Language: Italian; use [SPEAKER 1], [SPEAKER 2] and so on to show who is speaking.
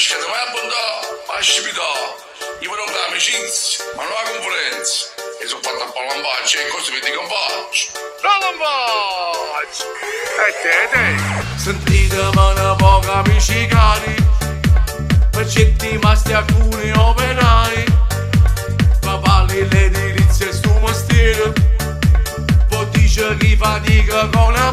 [SPEAKER 1] pescate mai a bontà, a scipità, io non ho amicizia, ma non ho conferenza. E sono fatto a palambaccia e così mi dicono faccio. Palambaccia!
[SPEAKER 2] Sentite una poca amici cari, facetti masti alcuni operai, cavalli l'edilizia e sto mestiere, poi dice chi fatica con la